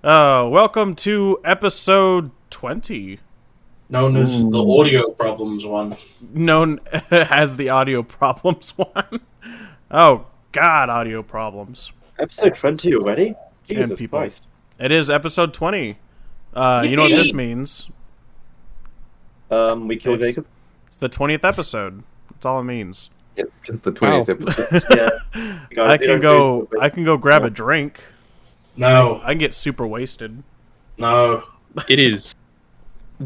Welcome to episode 20, Known as the audio problems one. known as the audio problems one. Oh, God, audio problems. Episode 20 already? And Jesus people. Christ. It is episode 20. You know what this means? We killed It's- Jacob? It's the 20th episode. That's all it means. It's just the 20th episode. Yeah. I can go grab a drink. No, I can get super wasted. no. It is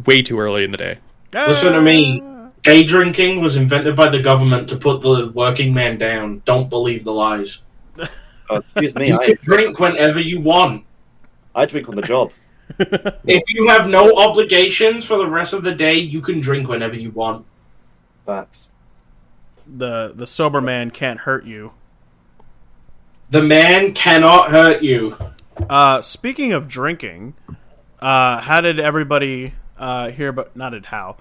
way too early in the day. Listen to me. Day drinking was invented by the government to put the working man down. Don't believe the lies. Excuse me, You can drink whenever you want. I drink on the job. If you have no obligations for the rest of the day, you can drink whenever you want. Facts. The sober man can't hurt you. The man cannot hurt you. Speaking of drinking, how did everybody hear about? Not at how.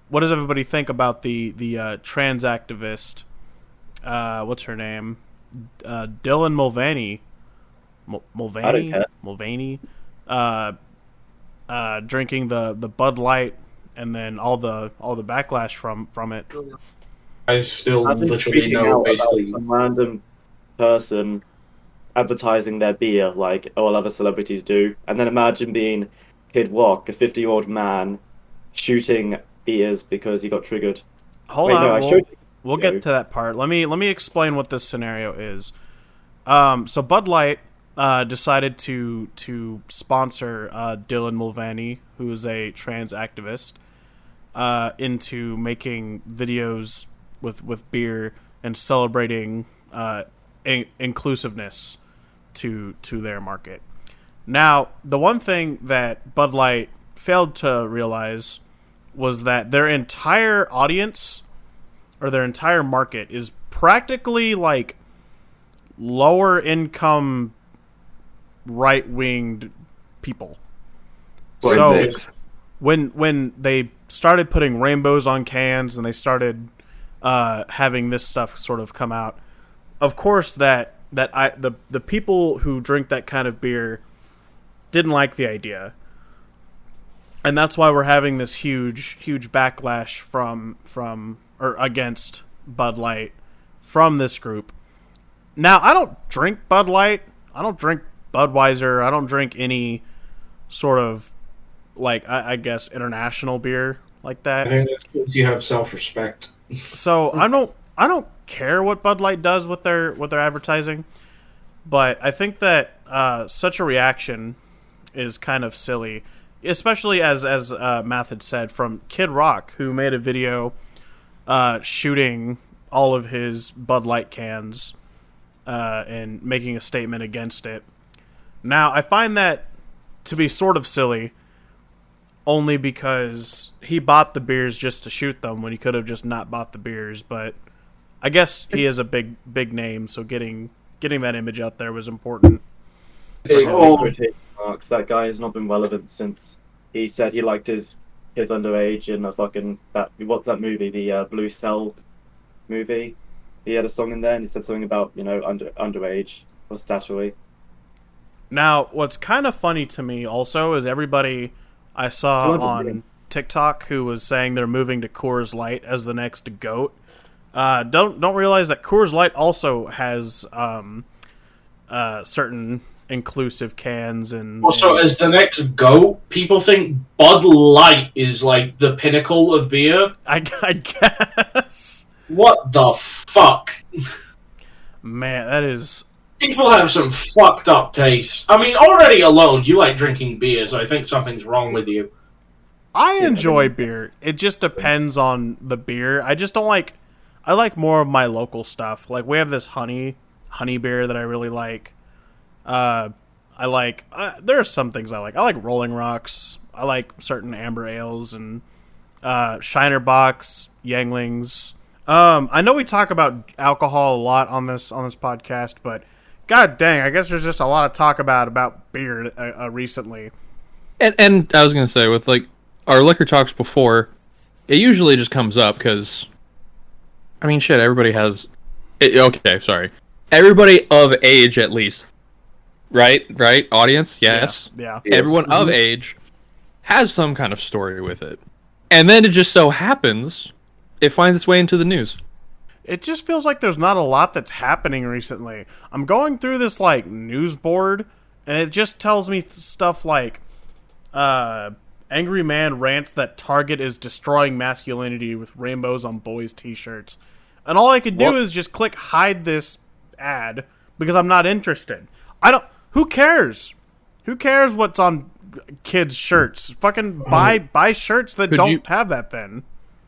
What does everybody think about the trans activist? What's her name? Dylan Mulvaney. Mulvaney. I don't care. Mulvaney. Drinking the Bud Light, and then all the backlash from it. I still I've been literally tweeting know out basically. about some random person advertising their beer like all other celebrities do. And then imagine being Kid Rock, a 50-year-old man, shooting beers because he got triggered. Hold Wait, on. no, I showed you. We'll get to that part. Let me explain what this scenario is. So Bud Light decided to sponsor Dylan Mulvaney, who is a trans activist, into making videos with beer and celebrating inclusiveness to their market. Now, the one thing that Bud Light failed to realize was that their entire audience or their entire market is practically like lower income right winged people. So Rednecks. when they started putting rainbows on cans and they started having this stuff sort of come out, of course the people who drink that kind of beer didn't like the idea. And that's why we're having this huge backlash from or against Bud Light from this group. Now, I don't drink Bud Light. I don't drink Budweiser. I don't drink any sort of, like, I guess, international beer like I that. think that's because you have self-respect. So I don't care what Bud Light does with their advertising, but I think that such a reaction is kind of silly, especially as Math had said, from Kid Rock, who made a video shooting all of his Bud Light cans and making a statement against it. Now, I find that to be sort of silly, only because he bought the beers just to shoot them when he could have just not bought the beers. But I guess he is a big name, so getting that image out there was important. So- Marks. That guy has not been relevant since he said he liked his kids underage in a fucking what's that movie? The Blue Cell movie. He had a song in there and he said something about, underage or statutory. Now, what's kind of funny to me also is everybody I saw Someone's on admitting. TikTok who was saying they're moving to Coors Light as the next GOAT. Don't realize that Coors Light also has certain inclusive cans and Also, as the next GOAT, people think Bud Light is like the pinnacle of beer. I guess. What the fuck? Man, that is. People have some fucked up taste. I mean, already alone, you like drinking beer, so I think something's wrong with you. I enjoy beer. It just depends on the beer. I just don't like. I like more of my local stuff. Like we have this honey beer that I really like. I like. There are some things I like. I like Rolling Rocks. I like certain amber ales and Shiner Box, Yanglings. I know we talk about alcohol a lot on this podcast, but god dang, I guess there's just a lot of talk about beer recently. And I was going to say, with like our liquor talks before, it usually just comes up because, I mean, shit, everybody has... okay, sorry. Everybody of age, at least, right, audience, yes. Yeah. Yes. Everyone of age has some kind of story with it. And then it just so happens it finds its way into the news. It just feels like there's not a lot that's happening recently. I'm going through this like news board, and it just tells me stuff like, angry man rants that Target is destroying masculinity with rainbows on boys' t-shirts. And all I could do is just click hide this ad because I'm not interested. Who cares? Who cares what's on kids' shirts? Fucking buy shirts that don't have that then.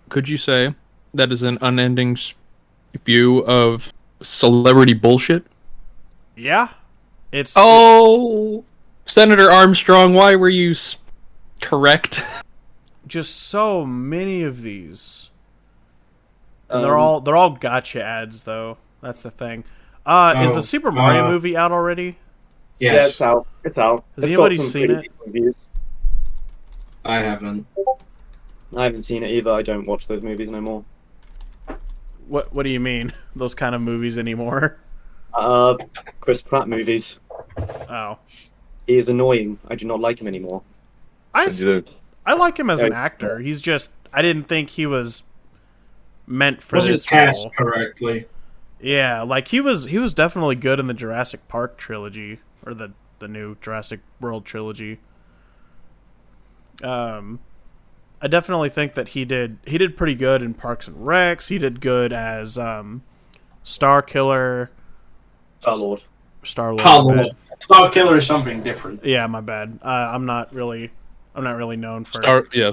Could you say that is an unending spew of celebrity bullshit? Yeah. It's Senator Armstrong, why were you correct? just so many of these. And they're all gotcha ads though. That's the thing. Is the Super Mario movie out already? Yes. Yeah, it's out. It's out. Has It's anybody got some seen pretty it? decent reviews. I haven't. I haven't seen it either. I don't watch those movies no more. What do you mean? Those kind of movies anymore? Chris Pratt movies. Oh. He is annoying. I do not like him anymore. I like him as an Yeah. actor. He's just I didn't think he was meant for Wasn't this cast role. correctly. Yeah, like he was definitely good in the Jurassic Park trilogy or the new Jurassic World trilogy. I definitely think that he did pretty good in Parks and Recs. He did good as Star Killer, Star-Lord. Star-Lord. Star-Lord. Star Killer is something different. Yeah, my bad. I'm not really known for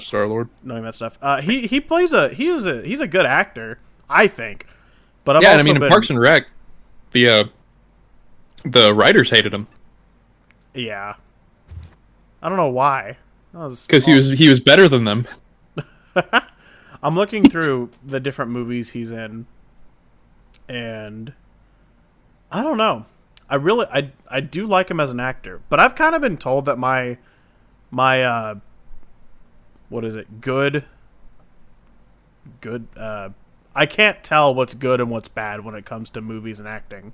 Star-Lord. knowing that stuff. He's a good actor, I think. But I've Yeah, also and I mean, in Parks and Rec, the writers hated him yeah. I don't know why. because he was better than them. I'm looking through the different movies he's in, and I don't know. I do like him as an actor, but I've kind of been told that my what is it? Good. I can't tell what's good and what's bad when it comes to movies and acting.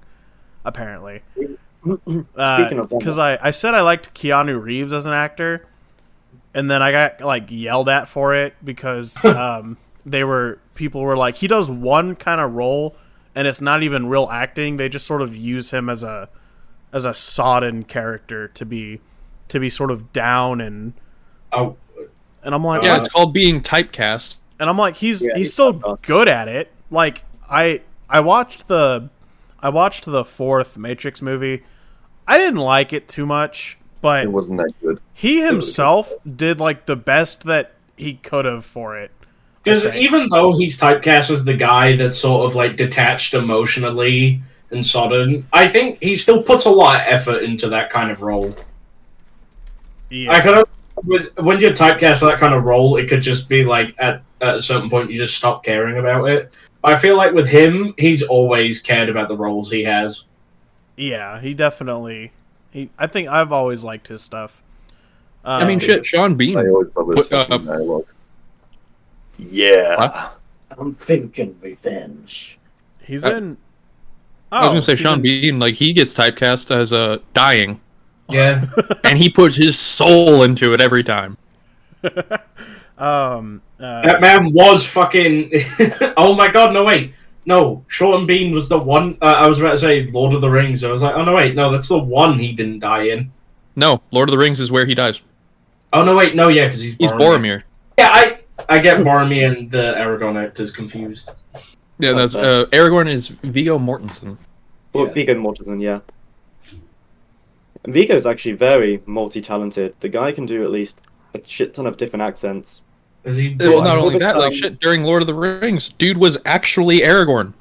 Apparently, Speaking of because I said I liked Keanu Reeves as an actor, and then I got like yelled at for it because people were like, he does one kind of role and it's not even real acting. They just sort of use him as a sodden character to be sort of down and I'm like, Yeah, what? it's called being typecast. And I'm like, he's he's still fucked up. good at it. Like I watched the fourth Matrix movie. I didn't like it too much, but It wasn't that good. he himself did like the best that he could have for it. Because Okay. even though he's typecast as the guy that's sort of like detached emotionally and sodden, I think he still puts a lot of effort into that kind of role. Yeah. I could when you're typecast for that kind of role, it could just be like at a certain point you just stop caring about it. I feel like with him, he's always cared about the roles he has. Yeah, he definitely. I think I've always liked his stuff. I mean, shit, Sean Bean. I always love this What, fucking dialogue. Yeah. What? I'm thinking revenge. He's Uh, in. I was gonna say he's Sean in- Bean, like he gets typecast as dying, Yeah. and he puts his soul into it every time. That man was fucking. Oh my god, no, wait. No, Sean Bean was the one. I was about to say Lord of the Rings. I was like, oh no, wait. No, that's the one he didn't die in. No, Lord of the Rings is where he dies. Oh no, wait. No, yeah, because he's Boromir. Yeah, I get Boromir and the Aragorn actors confused. Yeah, that's Aragorn is Viggo Mortensen. Well, Yeah. Viggo Mortensen, yeah. And Viggo's actually very multi-talented. The guy can do at least a shit ton of different accents. Is he? Well, not all only the that, like time- shit, during Lord of the Rings, dude was actually Aragorn.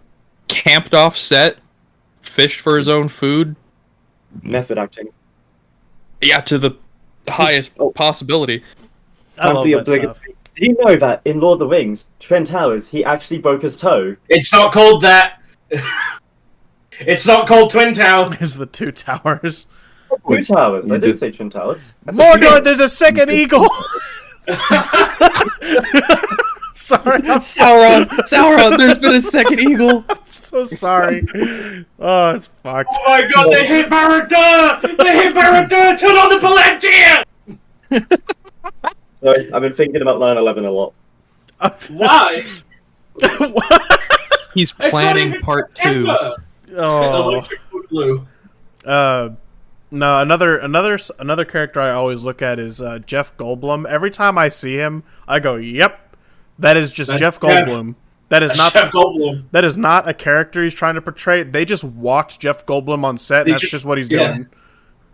Camped off set, fished for his own food. Method acting. Yeah, to the highest possibility. I Time love for the that obligatory. stuff. Did you know that in Lord of the Rings, Trent Towers, he actually broke his toe? It's not called that. It's not called Twin Tower. Is the two towers? Two towers. I You didn't did- say Twin Towers. I said Mordor, there's a second eagle. Sorry, I'm Sauron, there's been a second eagle. so sorry. Oh, it's fucked. Oh my god, they hit Barada! They hit Barada! Turn on the Palantir! Sorry, I've been thinking about 9/11 a lot. Why? He's It's not planning even part 2. September. Oh. Electric Boogaloo. No, another character I always look at is Jeff Goldblum. Every time I see him, I go, "Yep, that is just That's Jeff Jeff. Goldblum." That is not Jeff Goldblum. that is not a character he's trying to portray. They just walked Jeff Goldblum on set, They and that's just what he's yeah. doing.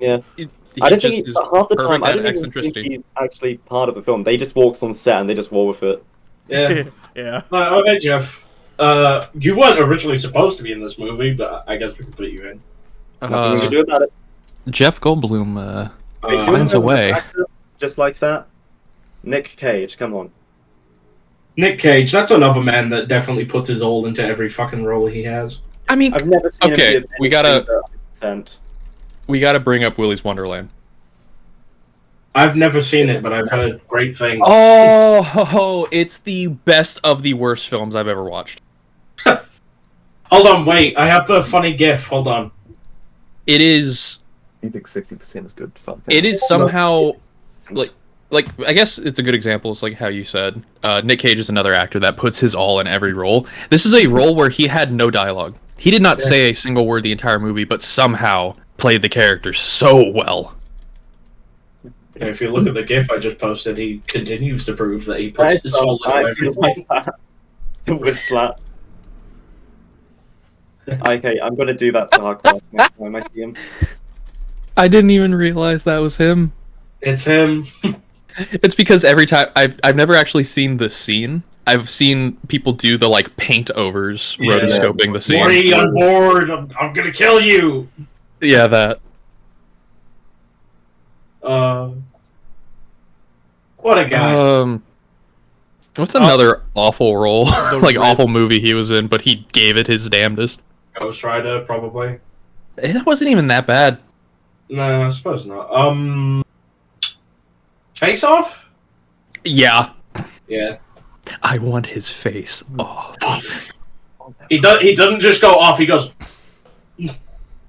Yeah. He I don't just think is half the time perfect I at don't even think eccentricity. he's actually part of the film. They just walks on set and they just roll with it. Yeah. Yeah. Okay, Jeff. You weren't originally supposed to be in this movie, but I guess we can put you in. Nothing you can do about it. Jeff Goldblum Wait, do you finds a remember way. an actor just like that? Nick Cage, come on. Nick Cage, that's another man that definitely puts his all into every fucking role he has. I mean, I've never seen Okay, him give we gotta- anything but 100%. we got to bring up Willy's Wonderland. I've never seen it, but I've heard great things. Oh, it's the best of the worst films I've ever watched. Hold on, wait. I have the funny gif. Hold on. It is. You think 60% is good? Fuck. It is somehow like I guess it's a good example. It's like how you said. Nick Cage is another actor that puts his all in every role. This is a role where he had no dialogue. He did not say a single word the entire movie, but somehow played the character so well. Okay, if you look at the gif I just posted, he continues to prove that he puts I his soul I into actually everything. like that. With slap. Okay, I'm gonna do that to Harkar next time I see him. I didn't even realize that was him. It's him. It's because every time I've never actually seen the scene. I've seen people do the like paint overs, Yeah. rotoscoping the scene. Morty on board. I'm gonna kill you. Yeah, that. What a guy. What's another awful role, like Red- awful movie he was in, but he gave it his damnedest. Ghost Rider, probably. It wasn't even that bad. No, I suppose not. Face Off? Yeah, Yeah. I want his face. Oh, He doesn't just go off, he goes,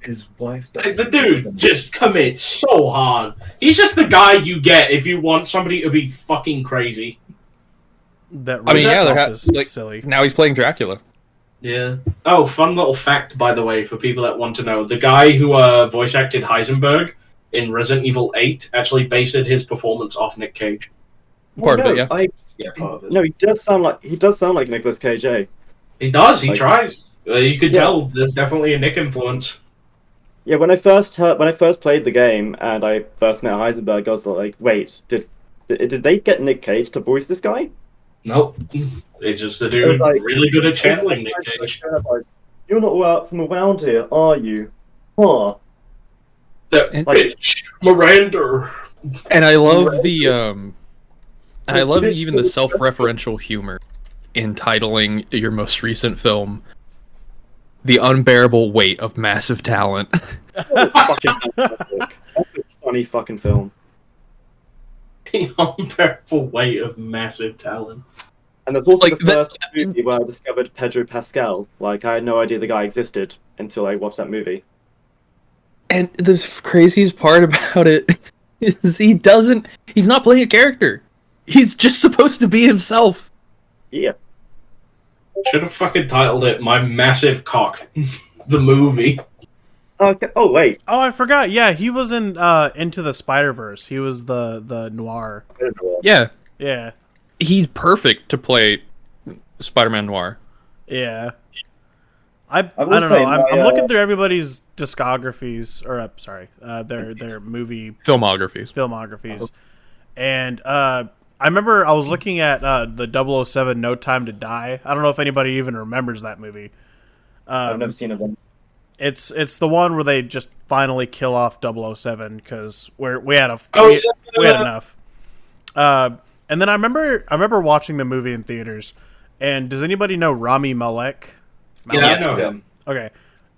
His wife. the dude just commits so hard. He's just the guy you get if you want somebody to be fucking crazy. That I mean, yeah, stuff they're is like silly. now he's playing Dracula. Yeah. Oh, fun little fact, by the way, for people that want to know. The guy who voice acted Heisenberg in Resident Evil 8 actually based his performance off Nick Cage. Part of it, yeah. Yeah, part of it. No, he does sound like Nicolas Cage. Eh? He does, he Like- tries. You could Yeah. tell there's definitely a Nick influence. Yeah, when I first played the game and I first met Heisenberg, I was like, wait, did they get Nick Cage to voice this guy? Nope. It's just a dude Like- really good at channeling Nick Cage. You're not from around here, are you? Huh? That And- bitch, Miranda. And I love the and I love Bitch, even the bitch. self-referential humor in titling your most recent film "The Unbearable Weight of Massive Talent." Fucking fantastic. That's a funny fucking film. The unbearable weight of massive talent. And that's also Like, the first movie where I discovered Pedro Pascal. Like, I had no idea the guy existed until I watched that movie. And the craziest part about it is he's not playing a character. He's just supposed to be himself. Yeah. Should have fucking titled it "My Massive Cock," the movie. Okay. Oh, wait. Oh, I forgot. Yeah, he was in Into the Spider-Verse. He was the noir. Yeah, Yeah. he's perfect to play Spider-Man Noir. Yeah. I will don't know. say I'm my, looking through everybody's discographies, or their movie Filmographies. filmographies, and I remember I was looking at the 007 No Time to Die. I don't know if anybody even remembers that movie. I've never seen it. It's the one where they just finally kill off 007 because we had enough. And then I remember watching the movie in theaters. And does anybody know Rami Malek? Yeah, I know him. Okay.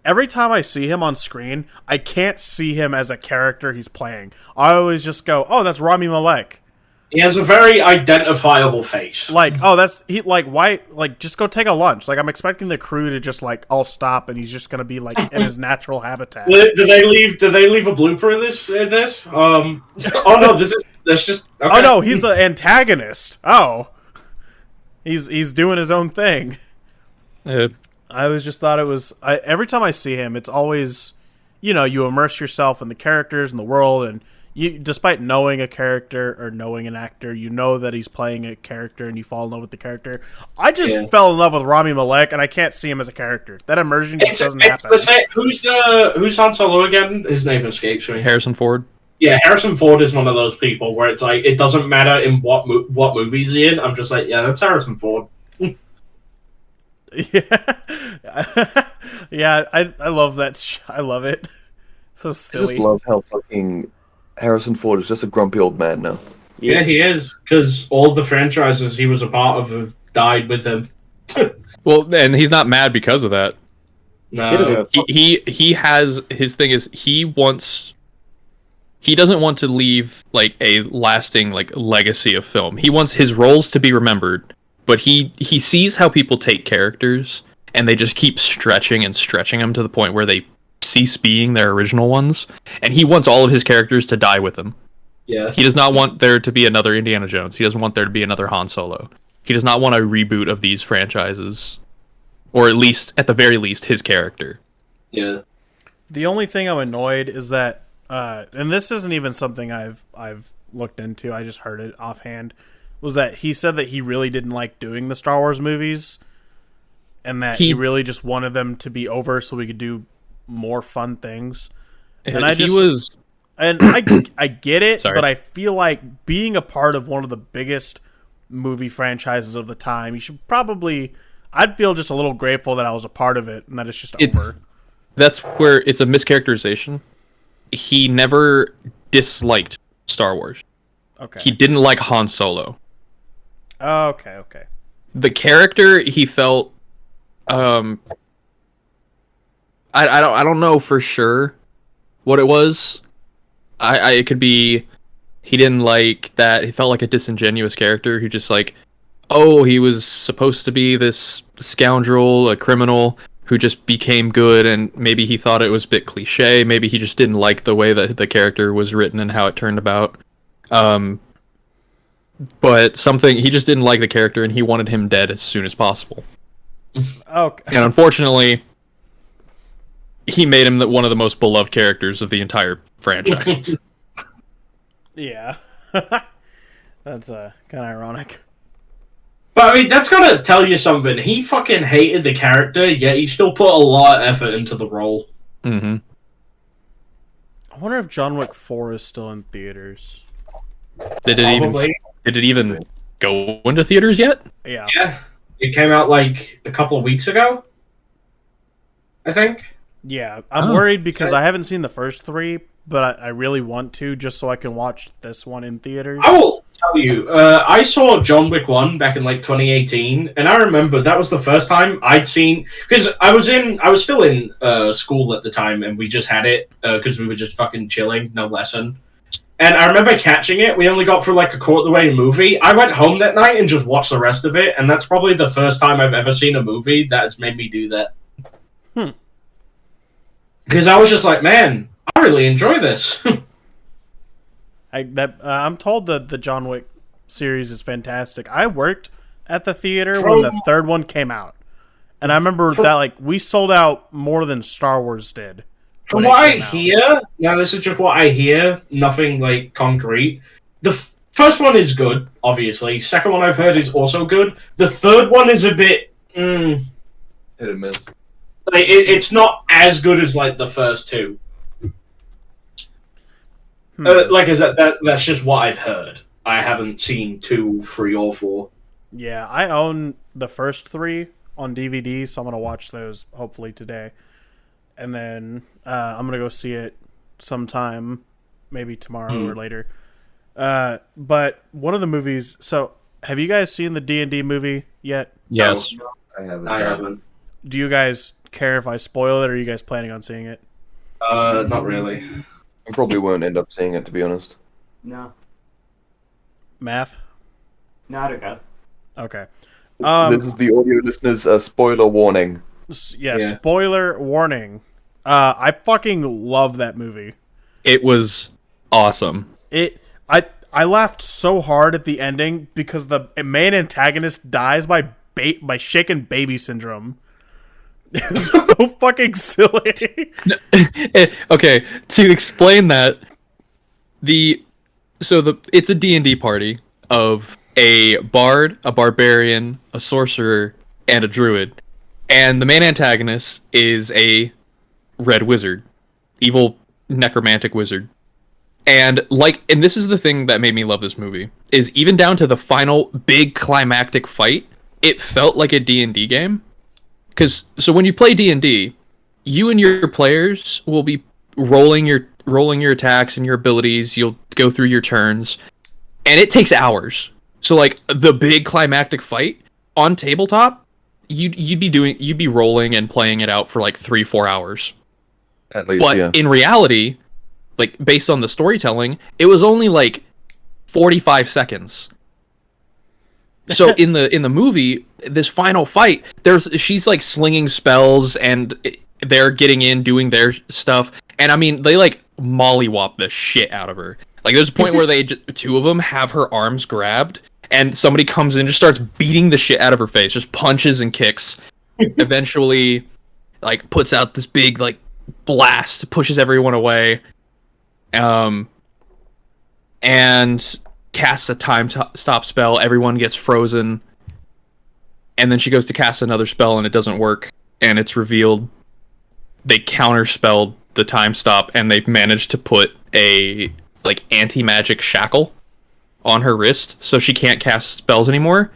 Every time I see him on screen, I can't see him as a character he's playing. I always just go, "Oh, that's Rami Malek." He has a very identifiable face. Like, oh, that's he. Like, why? Like, just go take a lunch. Like, I'm expecting the crew to just like all stop, and he's just gonna be like in his natural habitat. Did they leave? Did they leave a blooper in this? Oh no, that's just. Okay. Oh no, he's the antagonist. Oh, he's doing his own thing. I always just thought it was. Every time I see him, it's always, you know, you immerse yourself in the characters and the world, and you, despite knowing a character or knowing an actor, you know that he's playing a character, and you fall in love with the character. I just fell in love with Rami Malek, and I can't see him as a character. That immersion just doesn't happen. The same. Who's Han Solo again? His name escapes me. Harrison Ford. Yeah, Harrison Ford is one of those people where it's like it doesn't matter in what movies he's in. I'm just like, yeah, that's Harrison Ford. Yeah, yeah, I love that. I love it. So I silly. just love how fucking Harrison Ford is just a grumpy old man now. Yeah, he is, because all the franchises he was a part of have died with him. Well, and he's not mad because of that. No, He has his thing is he doesn't want to leave like a lasting like legacy of film. He wants his roles to be remembered, but he sees how people take characters and they just keep stretching and stretching them to the point where they cease being their original ones, and he wants all of his characters to die with him. yeah, He does not want there to be another Indiana Jones. He doesn't want there to be another Han Solo. He does not want a reboot of these franchises, or at the very least, his character. yeah. The only thing I'm annoyed is that, and this isn't even something I've looked into. I just heard it offhand. Was that he said that he really didn't like doing the Star Wars movies, and that he really just wanted them to be over so we could do more fun things. And I get it, Sorry. but I feel like being a part of one of the biggest movie franchises of the time, you should probably. I'd feel just a little grateful that I was a part of it and that it's just over. That's where it's a mischaracterization. He never disliked Star Wars. Okay. He didn't like Han Solo. Okay. The character he felt I don't know for sure what it was. It could be he didn't like that. He felt like a disingenuous character who just like, oh, he was supposed to be this scoundrel, a criminal who just became good, and maybe he thought it was a bit cliche. Maybe he just didn't like the way that the character was written and how it turned about. But he just didn't like the character, and he wanted him dead as soon as possible. Okay. And unfortunately, he made him one of the most beloved characters of the entire franchise. Yeah. That's kind of ironic. But I mean, that's gotta tell you something. He fucking hated the character, yet he still put a lot of effort into the role. Mm-hmm. I wonder if John Wick 4 is still in theaters. Did it even go into theaters yet? Yeah. Yeah, it came out like a couple of weeks ago, I think. Yeah. I'm worried because I haven't seen the first three, but I really want to just so I can watch this one in theaters. I will tell you, I saw John Wick 1 back in like 2018, and I remember that was the first time I'd seen, because I was still in school at the time, and we just had it because we were just fucking chilling, no lesson. And I remember catching it. We only got through like a quarter of the way movie. I went home that night and just watched the rest of it, and that's probably the first time I've ever seen a movie that's made me do that. Because I was just like, man, I really enjoy this. I'm told that the John Wick series is fantastic. I worked at the theater when the third one came out, and I remember that like we sold out more than Star Wars did. From what I hear, now this is just what I hear, nothing like concrete. The first one is good, obviously. Second one I've heard is also good. The third one is a bit Hit and miss. like it's not as good as like the first two. Like I said, that's just what I've heard. I haven't seen 2, 3, or 4. Yeah, I own the first 3 on DVD, so I'm gonna watch those hopefully today, and then I'm gonna go see it sometime, maybe tomorrow or later. But one of the movies. So, have you guys seen the D&D movie yet? Yes. No, I haven't. I haven't. Do you guys care if I spoil it, or are you guys planning on seeing it? Not really. I probably won't end up seeing it, to be honest. No. Math? No, I don't care. Okay. This is the audio listeners' spoiler warning. Yeah, spoiler warning. I fucking love that movie. It was awesome. I laughed so hard at the ending because the main antagonist dies by shaken baby syndrome. It's so fucking silly. Okay, to explain that, it's a D&D party of a bard, a barbarian, a sorcerer, and a druid. And the main antagonist is a red wizard, evil necromantic wizard. And this is the thing that made me love this movie, is even down to the final big climactic fight, it felt like a D&D game. So when you play D&D, you and your players will be rolling your attacks and your abilities. You'll go through your turns, and it takes hours. So like the big climactic fight on tabletop, you'd be rolling and playing it out for like 3-4 hours. At least, But yeah. in reality, like based on the storytelling, it was only like 45 seconds. So in the movie, this final fight, she's like slinging spells and they're getting in, doing their stuff, and I mean they like mollywop the shit out of her. Like there's a point where two of them have her arms grabbed, and somebody comes in and just starts beating the shit out of her face, just punches and kicks. Eventually, like puts out this big like blast, pushes everyone away, and casts a time stop spell. Everyone gets frozen, and then she goes to cast another spell and it doesn't work, and it's revealed they counterspelled the time stop and they managed to put a like anti-magic shackle on her wrist so she can't cast spells anymore.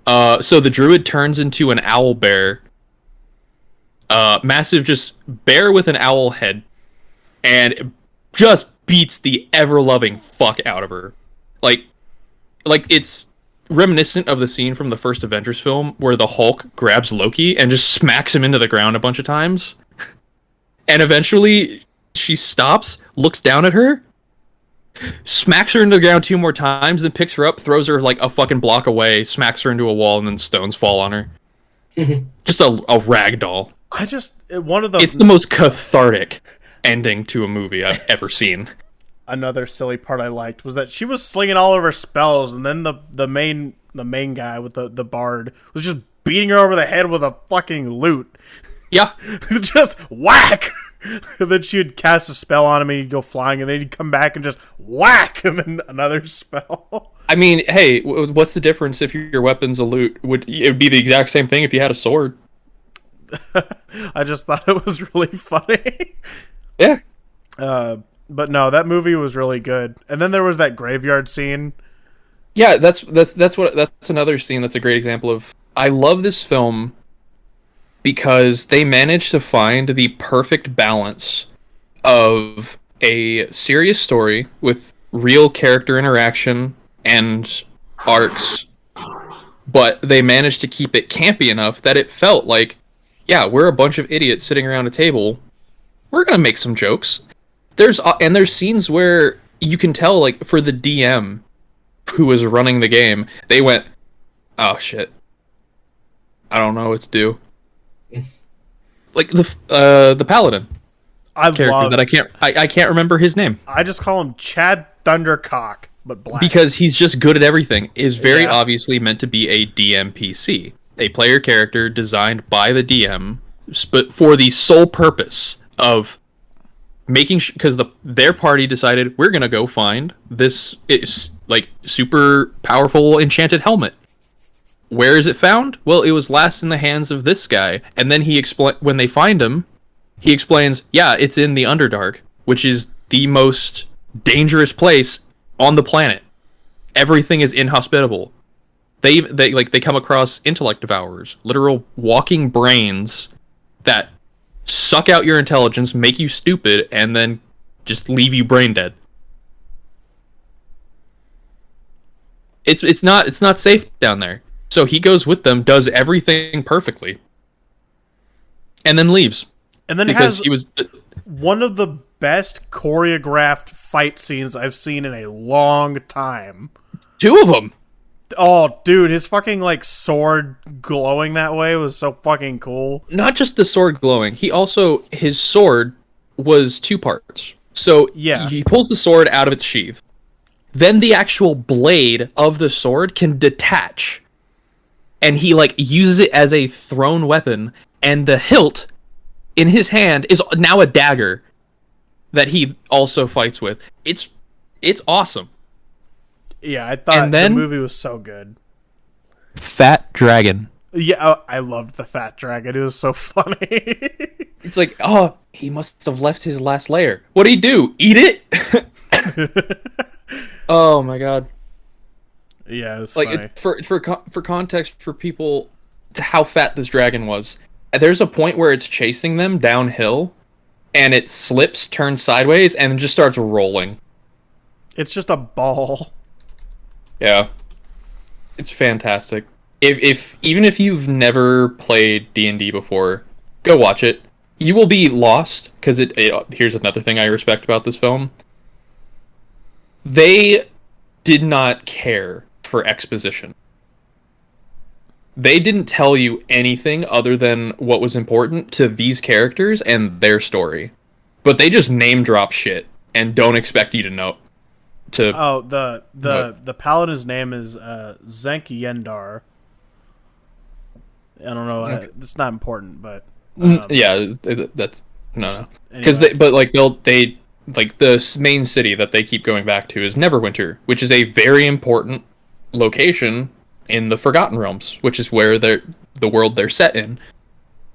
So the druid turns into an owl bear, massive just bear with an owl head, and just beats the ever-loving fuck out of her. Like it's reminiscent of the scene from the first Avengers film where the Hulk grabs Loki and just smacks him into the ground a bunch of times. And eventually she stops, looks down at her, smacks her into the ground 2 more times, then picks her up, throws her like a fucking block away, smacks her into a wall, and then stones fall on her. Just a rag doll. It's the most cathartic ending to a movie I've ever seen. Another silly part I liked was that she was slinging all of her spells, and then the main guy with the bard was just beating her over the head with a fucking lute. Yeah. Just whack! And then she would cast a spell on him and he'd go flying, and then he'd come back and just whack! And then another spell. I mean, hey, what's the difference if your weapon's a lute? It would be the exact same thing if you had a sword. I just thought it was really funny. Yeah. But no, that movie was really good. And then there was that graveyard scene. Yeah, that's another scene that's a great example of. I love this film because they managed to find the perfect balance of a serious story with real character interaction and arcs, but they managed to keep it campy enough that it felt like, yeah, we're a bunch of idiots sitting around a table. We're gonna make some jokes. There's scenes where you can tell, like, for the DM who was running the game, they went, oh shit, I don't know what to do. Like the paladin character that I can't remember his name. I just call him Chad Thundercock, but black. Because he's just good at everything. Is very obviously meant to be a DMPC, a player character designed by the DM, but for the sole purpose of making because their party decided we're gonna go find this like super powerful enchanted helmet. Where is it found? Well, it was last in the hands of this guy, and then when they find him, he explains, yeah, it's in the Underdark, which is the most dangerous place on the planet. Everything is inhospitable. They come across intellect devourers, literal walking brains that suck out your intelligence, make you stupid, and then just leave you brain dead. It's not safe down there. So he goes with them, does everything perfectly, and then leaves. And then because he was one of the best choreographed fight scenes I've seen in a long time. 2 of them. Oh, dude, his fucking like sword glowing that way was so fucking cool. Not just the sword glowing. His sword was 2 parts. So Yeah. he pulls the sword out of its sheath. Then the actual blade of the sword can detach. And he like uses it as a thrown weapon, and the hilt in his hand is now a dagger that he also fights with. It's awesome. Yeah, I thought And then- the movie was so good. Fat dragon. Yeah, oh, I loved the fat dragon. It was so funny. It's like, oh, he must have left his last layer. What do he do? Eat it? Oh my god. Yeah, it was Like funny. for context for people to how fat this dragon was. There's a point where it's chasing them downhill, and it slips, turns sideways, and just starts rolling. It's just a ball. Yeah, it's fantastic. If even if you've never played D&D before, go watch it. You will be lost because here's another thing I respect about this film. They did not care for exposition. They didn't tell you anything other than what was important to these characters and their story. But they just name drop shit and don't expect you to know. Oh, the paladin's name is Zenk Yendar. I don't know. Okay. It's not important, but Yeah, that's no. Because anyway. they like the main city that they keep going back to is Neverwinter, which is a very important location in the Forgotten Realms, which is where the world they're set in.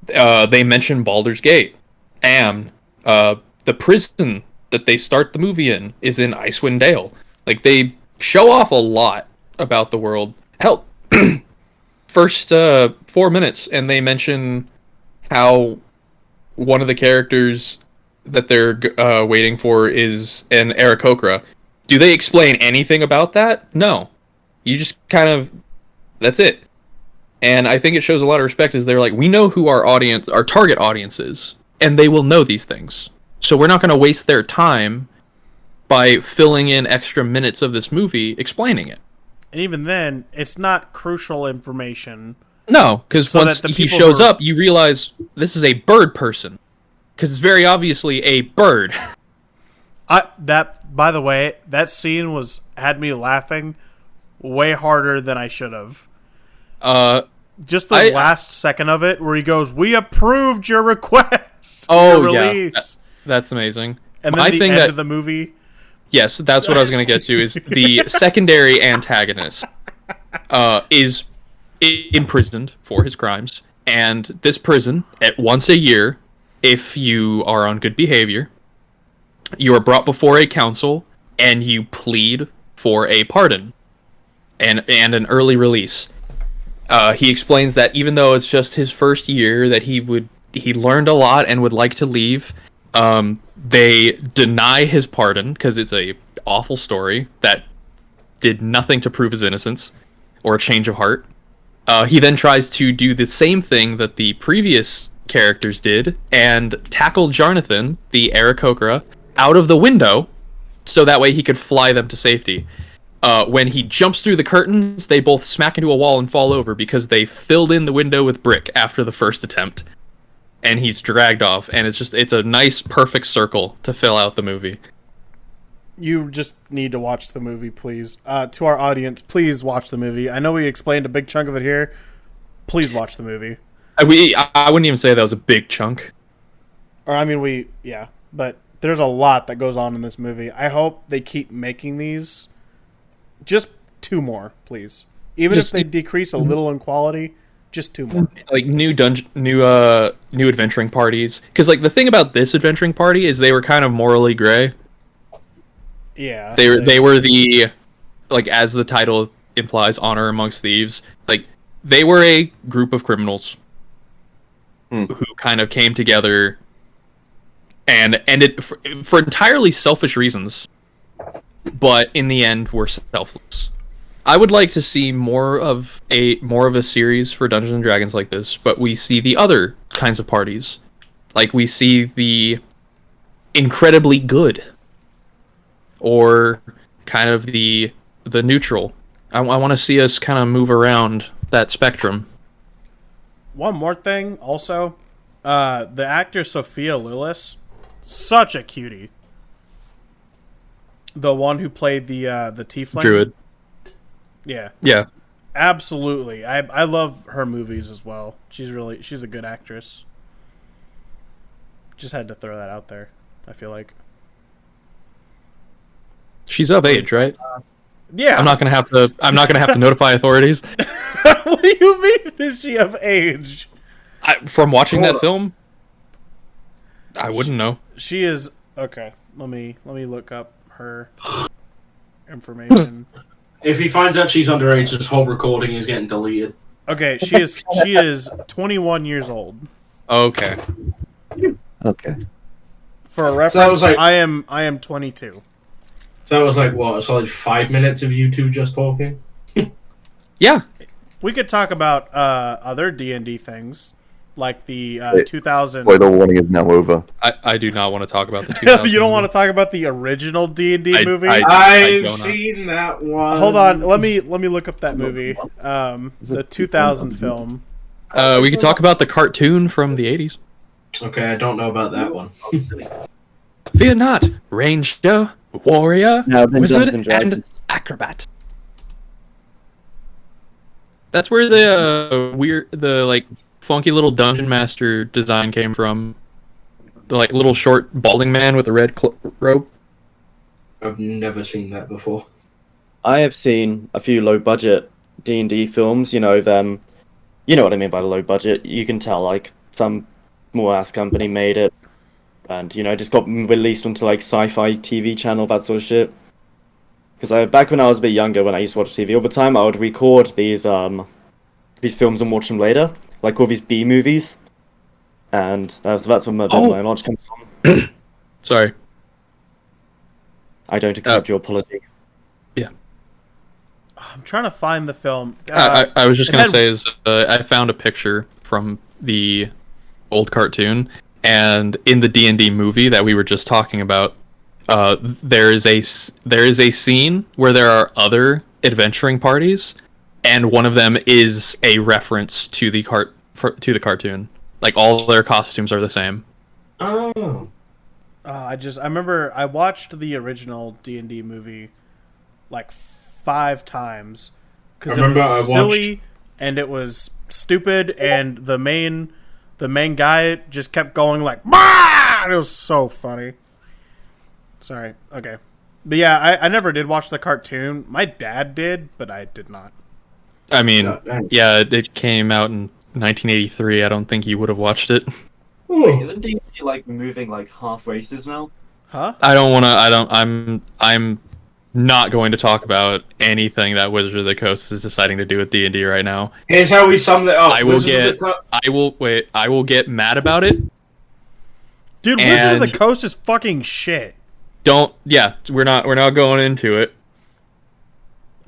They mention Baldur's Gate, and the prison that they start the movie in is in Icewind Dale. Like, they show off a lot about the world. Hell, first 4 minutes, and they mention how one of the characters that they're waiting for is an Aarakocra. Do they explain anything about that? No. You just kind of... That's it. And I think it shows a lot of respect, is they're like, we know who our target audience is, and they will know these things. So we're not going to waste their time by filling in extra minutes of this movie explaining it. And even then, it's not crucial information. No, because So once that the he people shows who are- up, you realize this is a bird person. Because it's very obviously a bird. By the way, that scene had me laughing way harder than I should have. Just the last second of it, where he goes, "We approved your request." Oh, your yeah. release. That's amazing. And then the end of the movie. Yes, that's what I was going to get to, is the secondary antagonist is imprisoned for his crimes. And this prison, at once a year, if you are on good behavior, you are brought before a council and you plead for a pardon and an early release. He explains that even though it's just his first year, that he learned a lot and would like to leave. They deny his pardon because it's a awful story that did nothing to prove his innocence or a change of heart. He then tries to do the same thing that the previous characters did and tackle Jarnathan, the Aarakocra, out of the window so that way he could fly them to safety. When he jumps through the curtains, they both smack into a wall and fall over because they filled in the window with brick after the first attempt. And he's dragged off, and it's a nice, perfect circle to fill out the movie. You just need to watch the movie, please. To our audience, please watch the movie. I know we explained a big chunk of it here. Please watch the movie. I wouldn't even say that was a big chunk. But there's a lot that goes on in this movie. I hope they keep making these. Just 2 more, please. Even if they decrease a little in quality, just 2 more. Like new adventuring parties. Because like the thing about this adventuring party is they were kind of morally gray. Yeah. They were the, like, as the title implies, honor amongst thieves. Like, they were a group of criminals who kind of came together and ended for entirely selfish reasons, but in the end were selfless. I would like to see more of a series for Dungeons and Dragons like this, but we see the other kinds of parties. Like, we see the incredibly good, or kind of the neutral, I want to see us kind of move around that spectrum. One more thing, also, the actor Sophia Lillis, such a cutie. The one who played the tiefling Druid. Yeah, Yeah. absolutely. I love her movies as well. She's a good actress. Just had to throw that out there. I feel like. She's of age, right? Yeah. I'm not gonna have to notify authorities. What do you mean? Is she of age? From watching that film, I wouldn't know. She is okay. Let me look up her information. If he finds out she's underage, this whole recording is getting deleted. Okay, she is 21 years old. Okay. Okay. For a reference, that was like- I am 22. So that was like, what, a solid 5 minutes of you two just talking? Yeah. We could talk about other D&D things, like the 2000. Spoiler warning is now over. I do not want to talk about the 2000. You don't want to talk about the original D&D movie? I've don't know. seen that one. Hold on, let me look up that movie. The 2000 film. We could talk about the cartoon from the 80s. Okay, I don't know about that one. Fear not, ranger, warrior, Now then, wizard, Dungeons and and Dragons. acrobat. That's where the like funky little dungeon master design came from. The like little short balding man with a red robe. I've never seen that before. I have seen a few low budget D&D films. You know them. You know what I mean by low budget. You can tell like some small ass company made it, and just got released onto like sci-fi TV channel, that sort of shit. Because back when I was a bit younger, when I used to watch TV all the time, I would record these films and watch them later, like all these B movies, and so that's where my knowledge comes from. Sorry. I don't accept your apology. I'm trying to find the film. I was just it gonna had- say is I found a picture from the old cartoon, and in the D&D movie that we were just talking about, there is a scene where there are other adventuring parties, and one of them is a reference to the cartoon. Like all their costumes are the same. Oh. I remember I watched the original D&D movie like 5 times because it I remember was I silly and it was stupid, and the main guy just kept going like bah! It was so funny. Sorry. Okay. But yeah, I never did watch the cartoon. My dad did, but I did not. I mean, dang. yeah, it came out in 1983. I don't think you would have watched it. Wait, isn't D&D like moving like half races now? Huh? I'm not going to talk about anything that Wizard of the Coast is deciding to do with D&D right now. Here's how we sum it up. I will Wizards of the I will get mad about it. Dude, Wizard of the And- Coast is fucking shit. We're not going into it.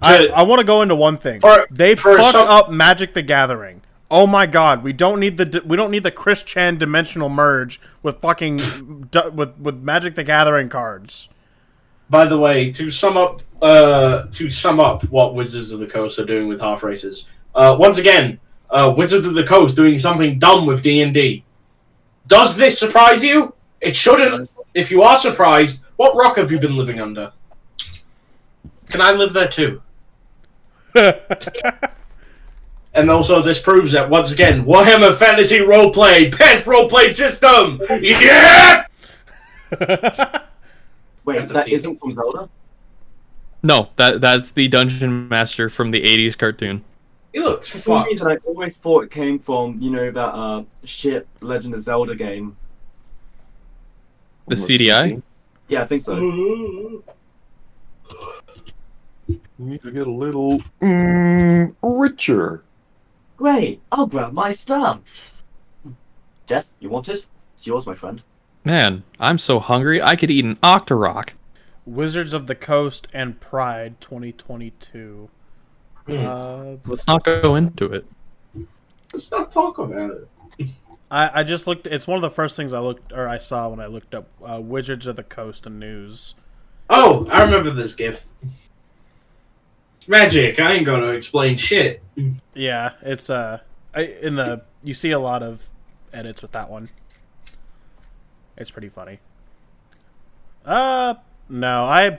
I want to go into one thing. They fucked up Magic the Gathering. Oh my god, we don't need the Chris Chan dimensional merge with fucking with Magic the Gathering cards. By the way, to sum up what Wizards of the Coast are doing with half races. Once again, Wizards of the Coast doing something dumb with D&D. Does this surprise you? It shouldn't. If you are surprised, what rock have you been living under? Can I live there too? And also, this proves that, once again, Warhammer Fantasy Roleplay, best roleplay system! Yeah! Wait, That's a that peak. isn't from Zelda? No, that's the Dungeon Master from the 80s cartoon. He looks For some fucked. reason, I always thought it came from, that shit Legend of Zelda game. The CDI? Yeah, I think so. You need to get a little richer. Great, I'll grab my stuff. Jeff, you want it? It's yours, my friend. Man, I'm so hungry. I could eat an Octorok. Wizards of the Coast and Pride 2022. Let's not go into it. Let's not talk about it. I just looked. It's one of the first things I saw when I looked up Wizards of the Coast and news. Oh, I remember this GIF. magic. I ain't gonna explain shit. Yeah, it's you see a lot of edits with that one. It's pretty funny. No, I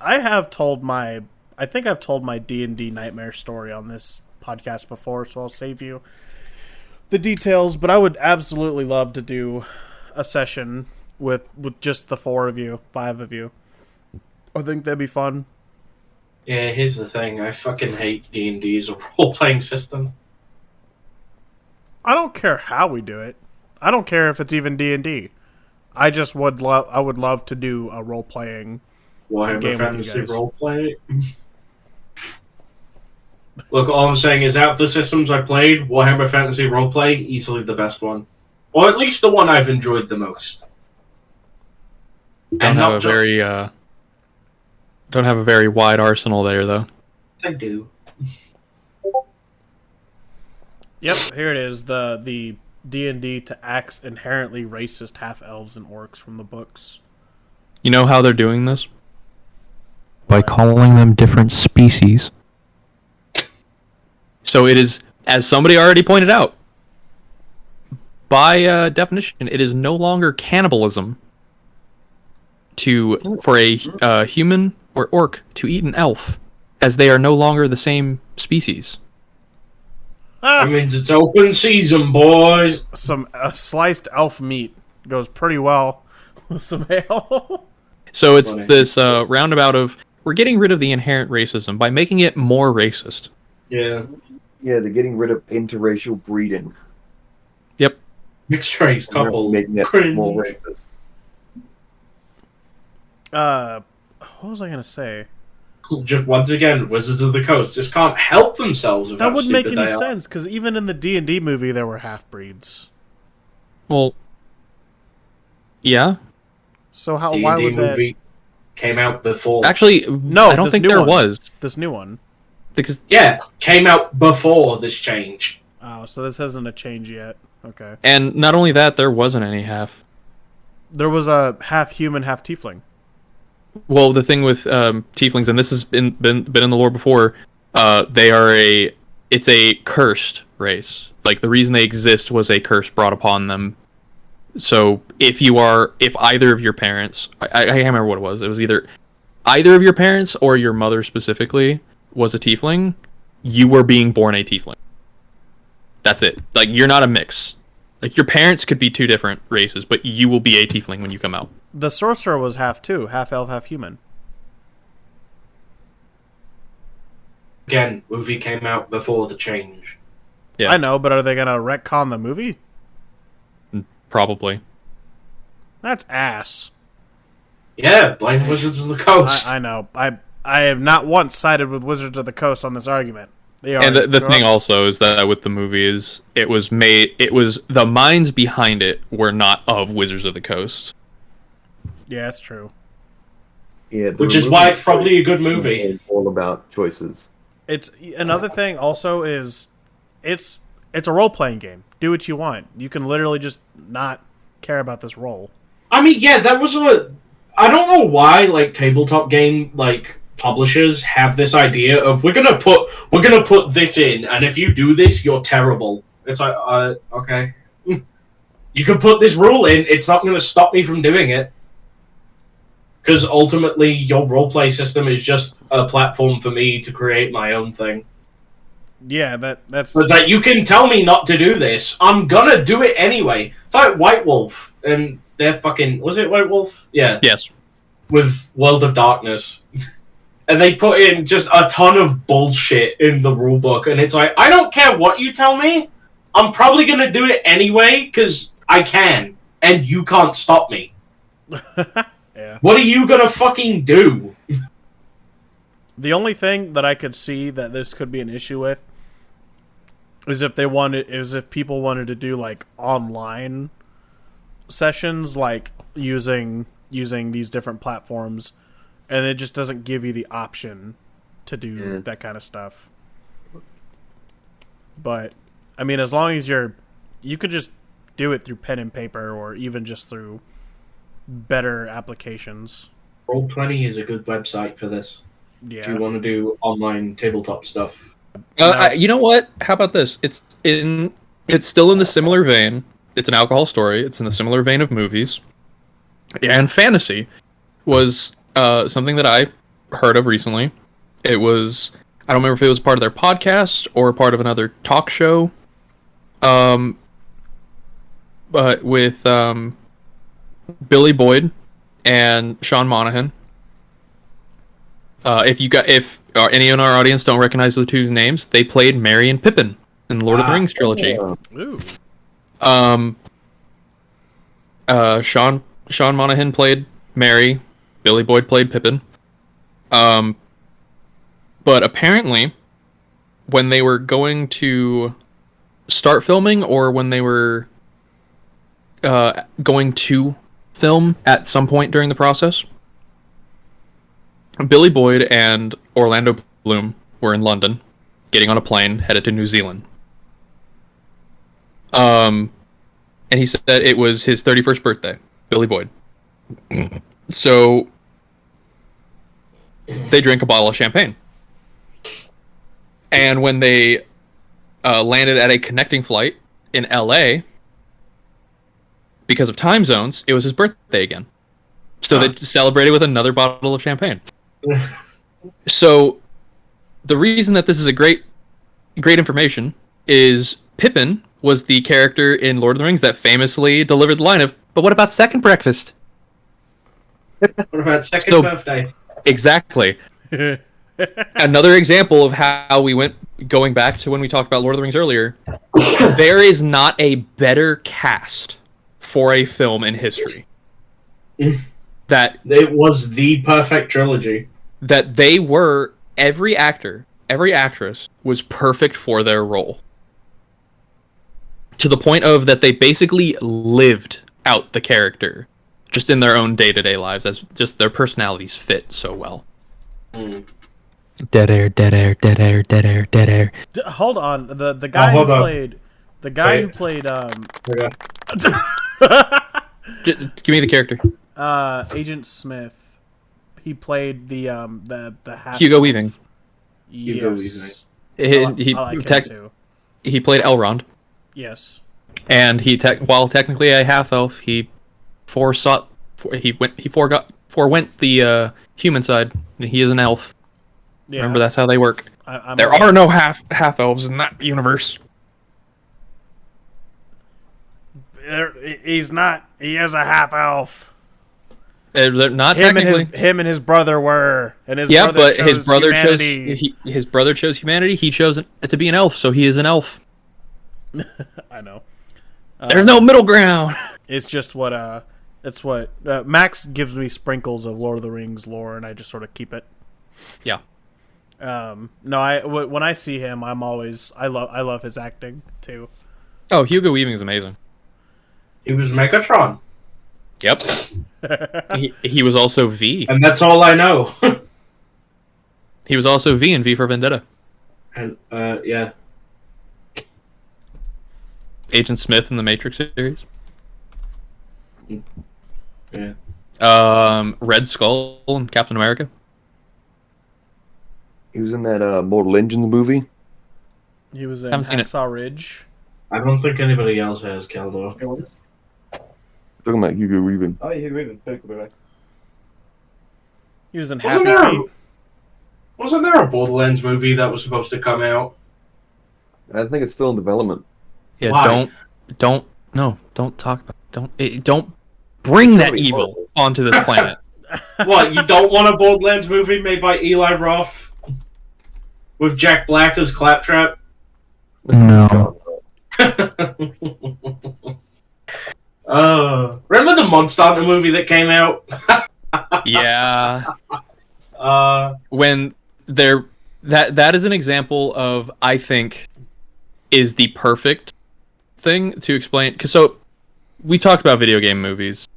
have told my I think I've told my D&D nightmare story on this podcast before, so I'll save you the details, but I would absolutely love to do a session with just the 4 of you, 5 of you. I think that'd be fun. Yeah, here's the thing. I fucking hate D&D as a role-playing system. I don't care how we do it. I don't care if it's even D&D. I just would love to do a role-playing Warhammer game with Fantasy you guys. roleplay. Look, all I'm saying is, out of the systems I played, Warhammer Fantasy roleplay easily the best one, or at least the one I've enjoyed the most. Don't have a very wide arsenal there, though. I do. Yep, here it is. The D&D to axe inherently racist half-elves and orcs from the books. You know how they're doing this? By calling them different species. So it is, as somebody already pointed out, by definition, it is no longer cannibalism for a human or orc to eat an elf, as they are no longer the same species. That means it's open season, boys. Some sliced elf meat goes pretty well with some ale. So it's Funny. this roundabout of, we're getting rid of the inherent racism by making it more racist. Yeah. Yeah, they're getting rid of interracial breeding. Yep. Mixed race And they're couple. making it Cringe. more racist. What was I gonna say? Just once again, Wizards of the Coast just can't help themselves with That how wouldn't make stupid any they are. sense, because even in the D&D movie, there were half-breeds. Well, yeah. So why D&D would that... movie came out before. Actually, No, I don't this think new there one. was. This new one. Because Yeah, came out before this change. Oh, so this isn't a change yet. Okay. And not only that, there wasn't any half. There was a half-human, half-tiefling. Well, the thing with tieflings, and this has been in the lore before, it's a cursed race. Like, the reason they exist was a curse brought upon them. So if either of your parents, I can't remember what it was. It was either of your parents or your mother specifically was a tiefling, you were being born a tiefling. That's it. Like, you're not a mix. Like, your parents could be 2 different races, but you will be a tiefling when you come out. The sorcerer was half too, half elf, half human. Again, movie came out before the change. Yeah. I know, but are they gonna retcon the movie? Probably. That's ass. Yeah, blame Wizards of the Coast. I know. I have not once sided with Wizards of the Coast on this argument. They are. And the thing also is that with the movie is it was the minds behind it were not of Wizards of the Coast. Yeah, that's true. Yeah, Which is why it's probably a good movie. It's all about choices. It's another thing. Also, is it's a role playing game. Do what you want. You can literally just not care about this role. I mean, yeah, that was I don't know why, like, tabletop game, like, publishers have this idea of we're gonna put this in, and if you do this, you're terrible. It's like, okay. You can put this rule in, it's not gonna stop me from doing it. Because ultimately, your roleplay system is just a platform for me to create my own thing. Yeah, that's. So it's like, you can tell me not to do this, I'm gonna do it anyway. It's like White Wolf, and they're fucking... Was it White Wolf? Yeah. Yes. With World of Darkness. And they put in just a ton of bullshit in the rulebook, and it's like, I don't care what you tell me, I'm probably gonna do it anyway, because I can, and you can't stop me. Yeah. What are you gonna fucking do? The only thing that I could see that this could be an issue with is if people wanted to do like online sessions, like using these different platforms, and it just doesn't give you the option to do that kind of stuff. But I mean, as long as you could just do it through pen and paper, or even just through better applications. Roll20 is a good website for this. Yeah. if you want to do online tabletop stuff. You know what? How about this? It's still in the similar vein. It's an alcohol story. It's in the similar vein of movies. And fantasy was something that I heard of recently. It was, I don't remember if it was part of their podcast or part of another talk show. But with Billy Boyd and Sean Monahan. If any in our audience don't recognize the two names, they played Merry and Pippin in the Lord of the Rings trilogy. Ooh. Sean Monahan played Merry, Billy Boyd played Pippin. But apparently, when they were going to start filming, or when they were going to film at some point during the process, Billy Boyd and Orlando Bloom were in London, getting on a plane headed to New Zealand. And he said it was his 31st birthday, Billy Boyd. So they drank a bottle of champagne. And when they landed at a connecting flight in LA, because of time zones, it was his birthday again. So they celebrated with another bottle of champagne. So the reason that this is a great information is Pippin was the character in Lord of the Rings that famously delivered the line of, "But what about second breakfast?" What about second birthday? Exactly. Another example of how we went going back to when we talked about Lord of the Rings earlier. There is not a better cast for a film in history. That it was the perfect trilogy. That they were, every actor, every actress was perfect for their role. To the point of that they basically lived out the character just in their own day-to-day lives, as just their personalities fit so well. Dead air, dead air, dead air, dead air, dead air. Hold on. The guy who played Give me the character. Agent Smith. He played the half Hugo Weaving. Yes. Hugo Weaving. He I like him too. He played Elrond, Yes. and while technically a half elf, he forewent the human side. And he is an elf. Yeah. Remember, that's how they work. I'm There are no half elves in that universe. He's not. He is a half elf. They're not technically. Him and his brother were. And his Yeah, brother but his brother humanity. his brother chose humanity. He chose to be an elf, so he is an elf. I know. There's no middle ground. It's just what it's what Max gives me sprinkles of Lord of the Rings lore, and I just sort of keep it. Yeah. No, when I see him, I love his acting too. Oh, Hugo Weaving is amazing. He was Megatron. Yep. he was also V. And that's all I know. He was also V in V for Vendetta. And yeah. Agent Smith in the Matrix series. Yeah. Red Skull in Captain America. He was in that Mortal Engines movie. He was in Haven't seen it. Hacksaw Ridge. I don't think anybody else has, Caldor. Talking about Hugo Weaving. Oh, Hugo Weaving. He was in Wasn't Happy there, Feet. wasn't there a Borderlands movie that was supposed to come out? I think it's still in development. Yeah, Why? don't talk about don't bring that gonna be evil horrible. onto this planet. What, you don't want a Borderlands movie made by Eli Roth? With Jack Black as Claptrap? No. Remember the Monster Hunter movie that came out? Yeah. Uh, When that is an example of, I think, is the perfect thing to explain. Because so we talked about video game movies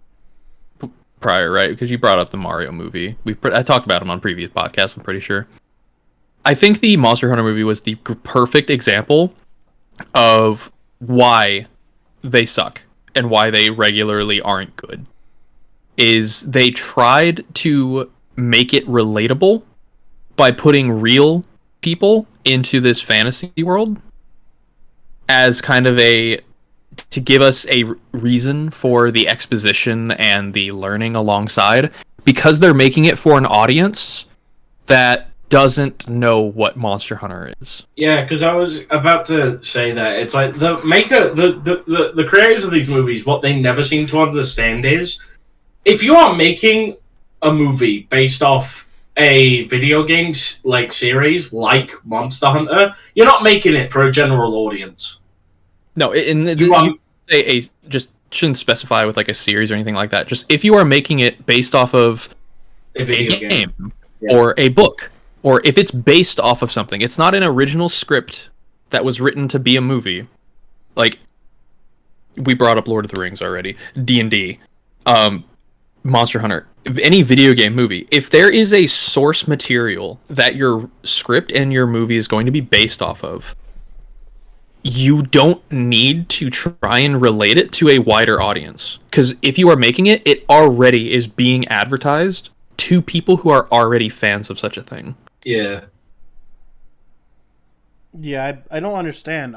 prior, right? Because you brought up the Mario movie. I talked about them on previous podcasts, I'm pretty sure. I think the Monster Hunter movie was the perfect example of why they suck and why they regularly aren't good. Is they tried to make it relatable by putting real people into this fantasy world as kind of to give us a reason for the exposition and the learning alongside, because they're making it for an audience that doesn't know what Monster Hunter is. Yeah, because I was about to say that it's like the creators of these movies, what they never seem to understand is, if you are making a movie based off a video games like series like Monster Hunter, you're not making it for a general audience. No, You just shouldn't specify with like a series or anything like that. Just if you are making it based off of a video game. or a book, or if it's based off of something, it's not an original script that was written to be a movie. Like, we brought up Lord of the Rings already, D&D, Monster Hunter, any video game movie. If there is a source material that your script and your movie is going to be based off of, you don't need to try and relate it to a wider audience. Because if you are making it, it already is being advertised to people who are already fans of such a thing. Yeah. Yeah, I don't understand.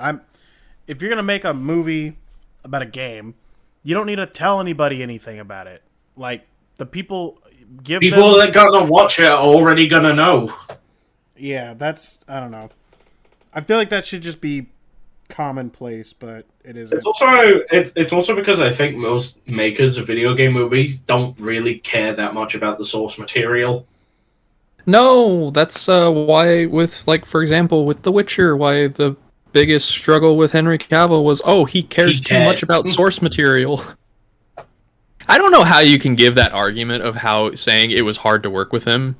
If you're gonna make a movie about a game, you don't need to tell anybody anything about it. Like, the people that gonna watch it are already gonna know. Yeah, I don't know. I feel like that should just be commonplace, but it isn't. It's also because I think most makers of video game movies don't really care that much about the source material. No, that's why with, like, for example, with The Witcher, why the biggest struggle with Henry Cavill was, he cares too much about source material. I don't know how you can give that argument of how saying it was hard to work with him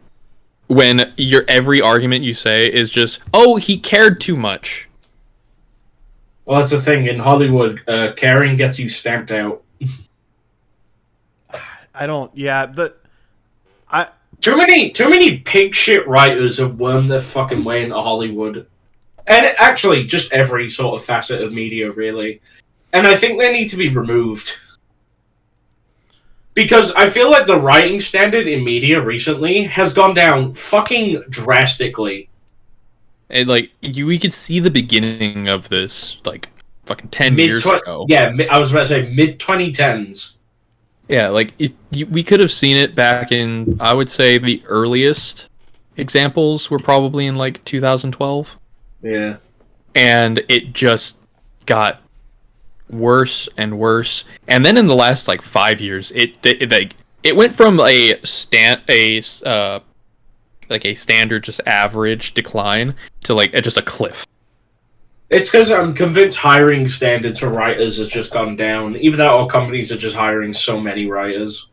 when your every argument you say is just, he cared too much. Well, that's the thing. In Hollywood, caring gets you stamped out. Too many pig shit writers have wormed their fucking way into Hollywood. And actually, just every sort of facet of media, really. And I think they need to be removed. Because I feel like the writing standard in media recently has gone down fucking drastically. And, like, we could see the beginning of this, like, fucking 10 years ago. Yeah, I was about to say mid-2010s. Yeah, like, we could have seen it back in, I would say, the earliest examples were probably in, like, 2012. Yeah. And it just got worse and worse. And then in the last, like, 5 years, it went from a standard, just average decline to, like, just a cliff. It's because I'm convinced hiring standards for writers has just gone down, even though our companies are just hiring so many writers.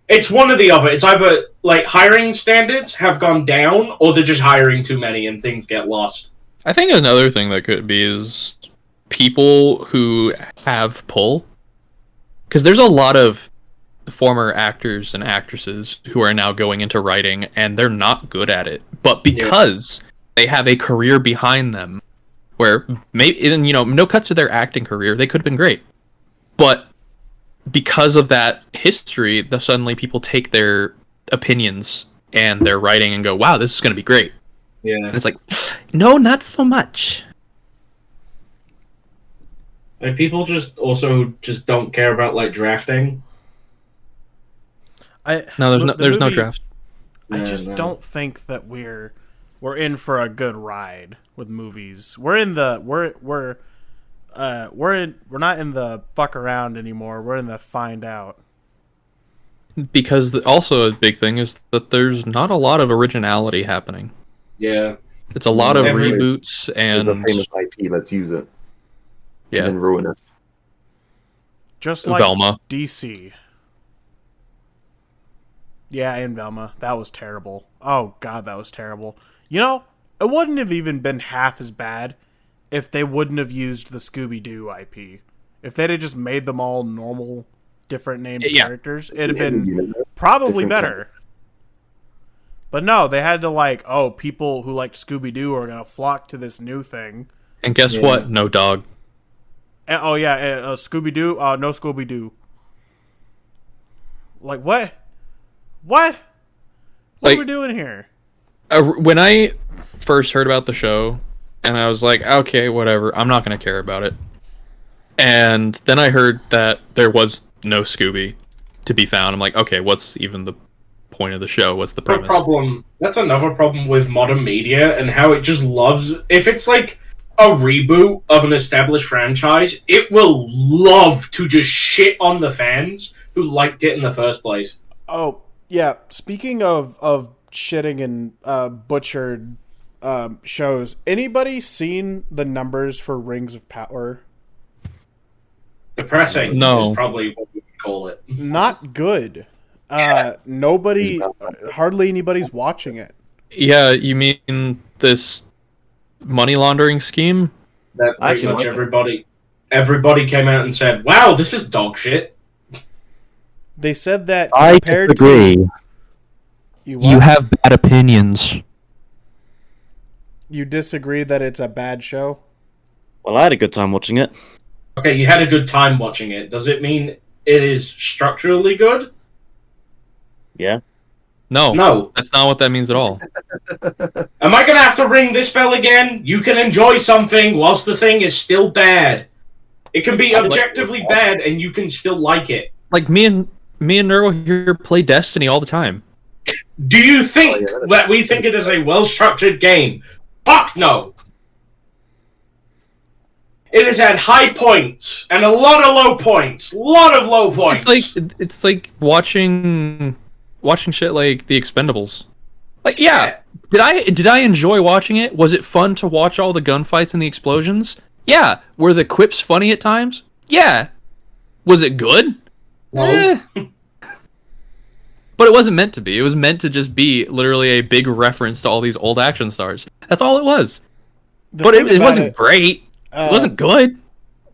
It's one or the other. It's either, like, hiring standards have gone down, or they're just hiring too many and things get lost. I think another thing that could be is people who have pull. Because there's a lot of former actors and actresses who are now going into writing, and they're not good at it. But because they have a career behind them, where maybe, no cut to their acting career, they could have been great. But because of that history, suddenly people take their opinions and their writing and go, wow, this is going to be great. Yeah. And it's like, no, not so much. Like, people just don't care about, like, drafting. There's no draft. I just don't think that we're in for a good ride with movies. We're not in the fuck around anymore. We're in the find out. Because also a big thing is that there's not a lot of originality happening. Yeah. It's a lot of reboots and... There's a famous IP, let's use it. Yeah. And then ruin it. Just like Velma. DC. Yeah, and Velma. That was terrible. Oh, God, that was terrible. It wouldn't have even been half as bad if they wouldn't have used the Scooby-Doo IP. If they'd have just made them all normal, different named characters, it'd have been probably better. But no, they had to people who liked Scooby-Doo are going to flock to this new thing. And guess what? No dog. And, Scooby-Doo? No Scooby-Doo. Like, what? What? What are we doing here? When I first heard about the show, and I was like, okay, whatever, I'm not gonna care about it. And then I heard that there was no Scooby to be found. I'm like, okay, what's even the point of the show? What's the premise? That's another problem with modern media and how it just loves. If it's like a reboot of an established franchise, it will love to just shit on the fans who liked it in the first place. Oh, yeah. Speaking of shitting and butchered shows, anybody seen the numbers for Rings of Power? Depressing No. is probably what we would call it. Not good. Nobody, hardly anybody's watching it. Yeah, you mean this money laundering scheme? That I pretty actually much liked it. everybody came out and said, "Wow, this is dog shit." They said that I compared disagree. to you, You what? have bad opinions. You disagree that it's a bad show? Well, I had a good time watching it. Okay, you had a good time watching it. Does it mean it is structurally good? Yeah. No, No. that's not what that means at all. Am I gonna have to ring this bell again? You can enjoy something whilst the thing is still bad. It can be I like objectively it. bad, and you can still like it. Like me and Nero here play Destiny all the time. Do you think Oh, yeah, that we think it is a well-structured game? Fuck no! It has had high points and a lot of low points. Lot of low points. It's like watching shit like The Expendables. Like, yeah, did I enjoy watching it? Was it fun to watch all the gunfights and the explosions? Yeah. Were the quips funny at times? Yeah. Was it good? No. Eh. But it wasn't meant to be. It was meant to just be literally a big reference to all these old action stars. That's all it was. The But thing it about wasn't great. It wasn't good.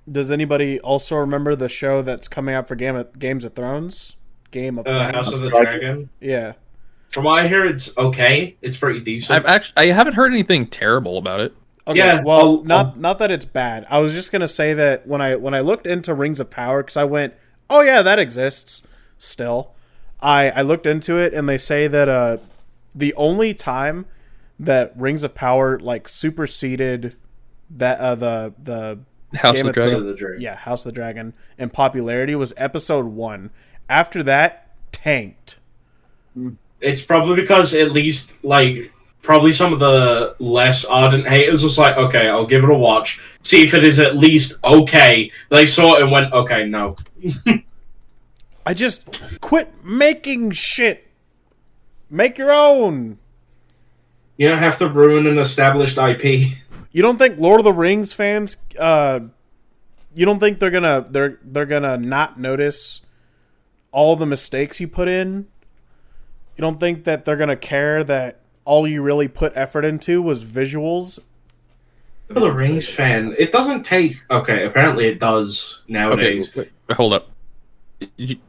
Does anybody also remember the show that's coming out for Games of Thrones? Game of Thrones. House of the Dragon. Yeah. From what I hear, it's okay. It's pretty decent. I haven't heard anything terrible about it. Okay, Yeah, well, I'll- not that it's bad. I was just gonna say that when I looked into Rings of Power, because I went, oh yeah, that exists. Still, I looked into it, and they say that the only time that Rings of Power like superseded that the House Game of the of House Dragon. of the Dragon. yeah House of the Dragon in popularity was episode 1. After that, tanked. It's probably because at least like probably some of the less ardent haters was like, okay, I'll give it a watch, see if it is at least okay. They saw it and went, okay, no. I just quit making shit. Make your own. You don't have to ruin an established IP. You don't think Lord of the Rings fans? You don't think they're gonna not notice all the mistakes you put in? You don't think that they're gonna care that all you really put effort into was visuals? For the Rings fan, it doesn't take. Okay, apparently it does Okay, nowadays. wait, hold up. Did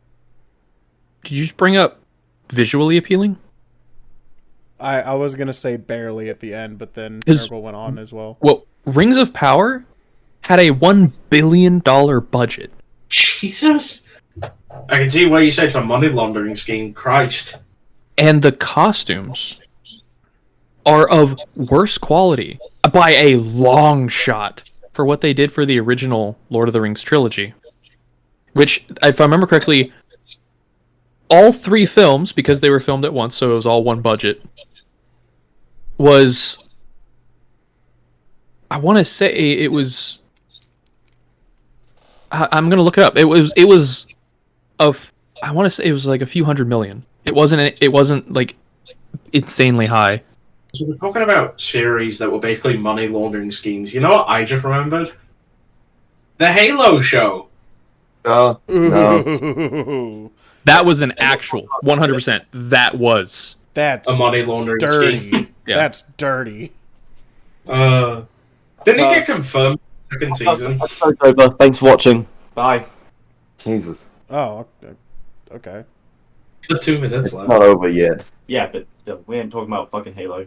you just bring up visually appealing? I was gonna say barely at the end, but then Is- Nurgle went on as well. Well, Rings of Power had a $1 billion budget. Jesus, I can see why you say it's a money laundering scheme. Christ. And the costumes are of worse quality by a long shot for what they did for the original Lord of the Rings trilogy. Which, if I remember correctly, all 3 films, because they were filmed at once, so it was all one budget, was... I want to say it was... I'm going to look it up. It was of... I want to say it was like a few hundred million. It wasn't like insanely high. So we're talking about series that were basically money laundering schemes. You know what I just remembered? The Halo show. No. Ooh, That was an actual 100%. That was. that's A money laundering dirty. scheme. Yeah. That's dirty. Didn't it get confirmed second season? Episode's over. Thanks for watching. Bye. Jesus. Oh, okay. For 2 minutes It's left. not over yet. Yeah, but still, we ain't talking about fucking Halo.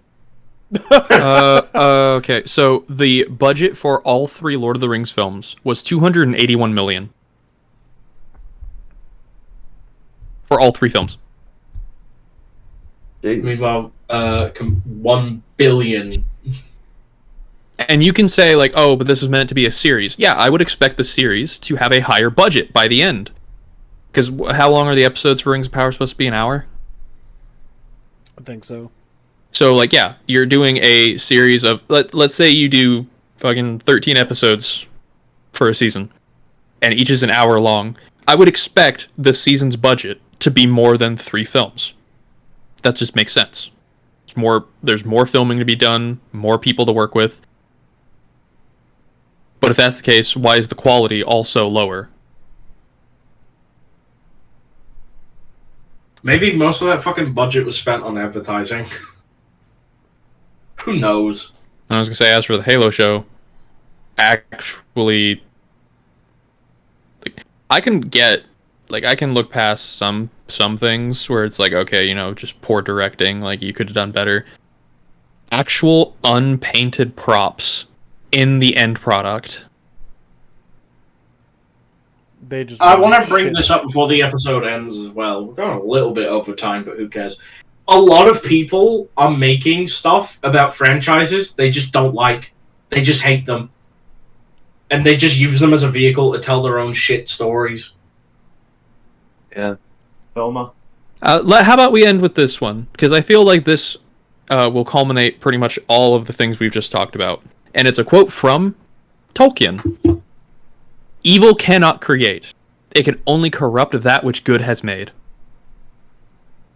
Okay, so the budget for all 3 Lord of the Rings films was $281 million. For all 3 films. Jesus. Meanwhile, 1 billion. And you can say, like, oh, but this is meant to be a series. Yeah, I would expect the series to have a higher budget by the end. Because how long are the episodes for Rings of Power supposed to be? An hour? I think so. So, like, yeah, you're doing a series of... Let's say you do fucking 13 episodes for a season. And each is an hour long. I would expect the season's budget to be more than 3 films. That just makes sense. There's more filming to be done, more people to work with. But if that's the case, why is the quality also lower? Maybe most of that fucking budget was spent on advertising. Who knows? I was gonna say, as for the Halo show, actually, like, I can look past some things where it's like, okay, you know, just poor directing, like you could have done better. Actual unpainted props in the end product. They just. I want to shit. bring this up before the episode ends as well. We're going a little bit over time, but who cares? A lot of people are making stuff about franchises they just don't like. They just hate them. And they just use them as a vehicle to tell their own shit stories. Yeah. Velma. How about we end with this one? Because I feel like this will culminate pretty much all of the things we've just talked about. And it's a quote from Tolkien. Evil cannot create. It can only corrupt that which good has made.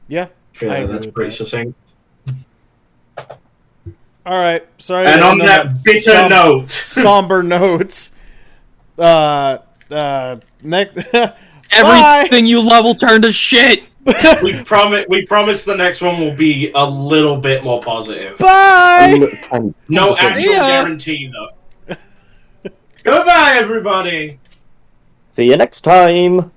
Yeah. I Yeah, agree that's with pretty that. succinct. All right. Sorry. And to on end that bitter note, somber note. Next. Everything you love will turn to shit! we promise the next one will be a little bit more positive. Bye. No 10%. actual See ya. guarantee, though. Goodbye, everybody! See you next time.